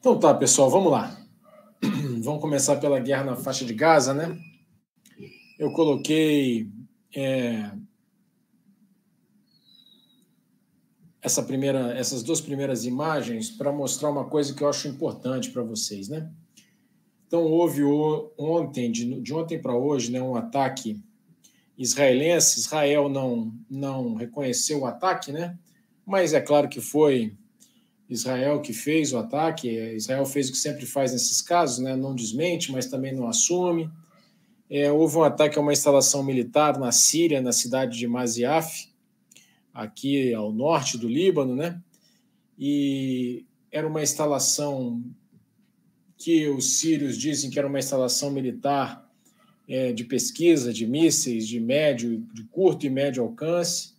Então tá, pessoal, vamos lá. Vamos começar pela guerra na faixa de Gaza, né? Eu coloquei essas duas primeiras imagens para mostrar uma coisa que eu acho importante para vocês, né? Então houve ontem, de ontem para hoje, né, um ataque israelense. Israel não reconheceu o ataque, né? Mas é claro que foi Israel que fez o ataque. Israel fez o que sempre faz nesses casos, né? Não desmente, mas também não assume. Houve um ataque a uma instalação militar na Síria, na cidade de Masyaf, aqui ao norte do Líbano, né? E era uma instalação que os sírios dizem que era uma instalação militar de pesquisa de mísseis de curto e médio alcance,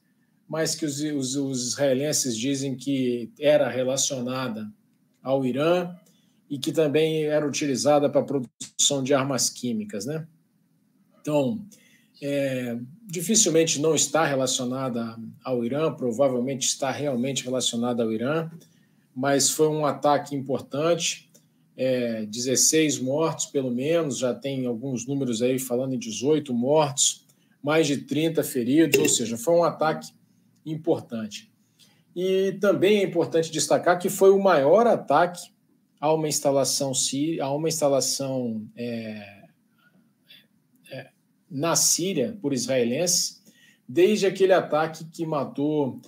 mas que os israelenses dizem que era relacionada ao Irã e que também era utilizada para a produção de armas químicas, né? Então, dificilmente não está relacionada ao Irã, provavelmente está realmente relacionada ao Irã, mas foi um ataque importante, 16 mortos pelo menos, já tem alguns números aí falando em 18 mortos, mais de 30 feridos, ou seja, foi um ataque importante. E também é importante destacar que foi o maior ataque a uma instalação na Síria por israelenses, desde aquele ataque que matou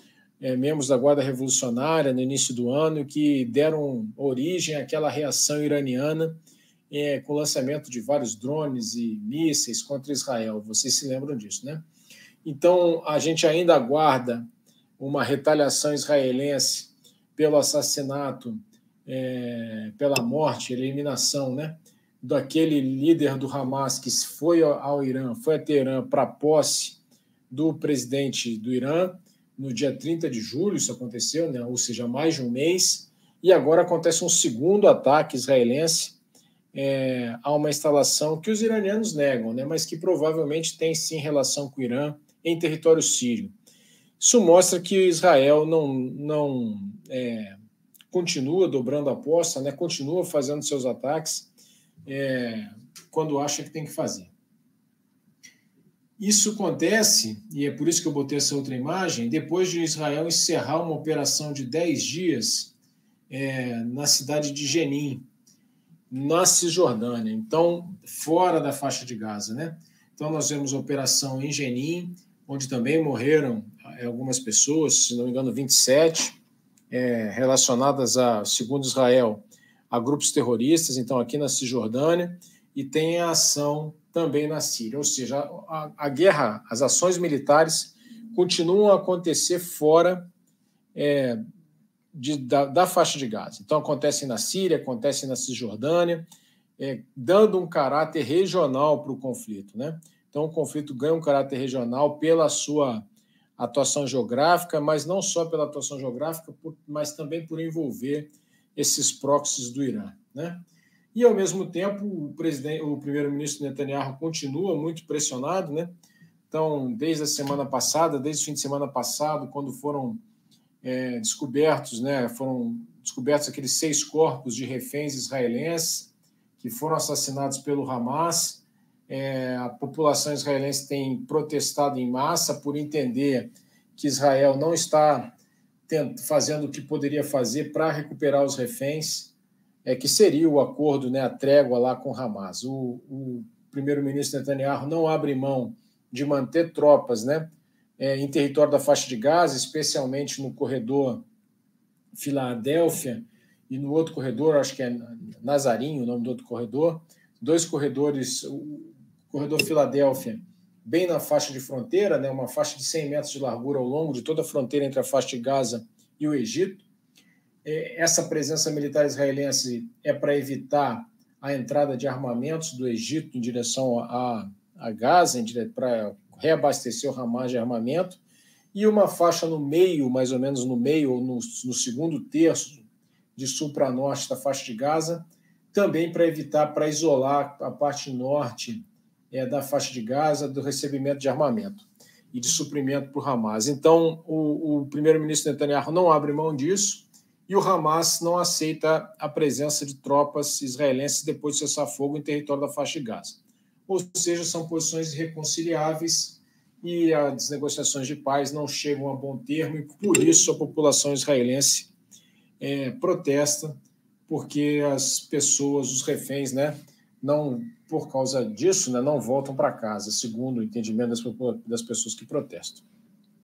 membros da Guarda Revolucionária no início do ano, que deram origem àquela reação iraniana com o lançamento de vários drones e mísseis contra Israel. Vocês se lembram disso, né? Então, a gente ainda aguarda uma retaliação israelense pelo assassinato, pela morte, eliminação, né, daquele líder do Hamas que foi ao Irã, foi a Teherã para a posse do presidente do Irã, no dia 30 de julho isso aconteceu, né, ou seja, mais de um mês, e agora acontece um segundo ataque israelense a uma instalação que os iranianos negam, né, mas que provavelmente tem sim relação com o Irã em território sírio. Isso mostra que Israel não continua dobrando a aposta, né, continua fazendo seus ataques quando acha que tem que fazer. Isso acontece, e é por isso que eu botei essa outra imagem, depois de Israel encerrar uma operação de 10 dias na cidade de Jenin, na Cisjordânia, então fora da faixa de Gaza, né? Então nós vemos a operação em Jenin, onde também morreram algumas pessoas, se não me engano 27, relacionadas segundo Israel, a grupos terroristas, então aqui na Cisjordânia, e tem a ação também na Síria, ou seja, a guerra, as ações militares continuam a acontecer fora da faixa de Gaza. Então acontecem na Síria, acontecem na Cisjordânia, dando um caráter regional para o conflito, né? Então o conflito ganha um caráter regional pela sua atuação geográfica, mas não só pela atuação geográfica, mas também por envolver esses proxies do Irã, né? E, ao mesmo tempo, o primeiro-ministro Netanyahu continua muito pressionado, né? Então, desde a semana passada, desde o fim de semana passado, quando foram descobertos, né? Foram descobertos aqueles 6 corpos de reféns israelenses que foram assassinados pelo Hamas. A população israelense tem protestado em massa por entender que Israel não está fazendo o que poderia fazer para recuperar os reféns, que seria o acordo, né, a trégua lá com Hamas. O primeiro-ministro Netanyahu não abre mão de manter tropas, né, em território da faixa de Gaza, especialmente no corredor Filadélfia e no outro corredor, acho que é Nazarim, o nome do outro corredor, 2 corredores, o corredor Filadélfia, bem na faixa de fronteira, né, uma faixa de 100 metros de largura ao longo de toda a fronteira entre a faixa de Gaza e o Egito. Essa presença militar israelense é para evitar a entrada de armamentos do Egito em direção a Gaza, para reabastecer o Hamas de armamento, e uma faixa no meio, mais ou menos no meio, ou no segundo terço, de sul para norte da faixa de Gaza, também para isolar a parte norte da faixa de Gaza do recebimento de armamento e de suprimento para o Hamas. Então, o primeiro-ministro Netanyahu não abre mão disso e o Hamas não aceita a presença de tropas israelenses depois de cessar fogo em território da faixa de Gaza. Ou seja, são posições irreconciliáveis e as negociações de paz não chegam a bom termo, e por isso a população israelense protesta, porque as pessoas, os reféns, né, não, por causa disso, né, não voltam para casa, segundo o entendimento das pessoas que protestam.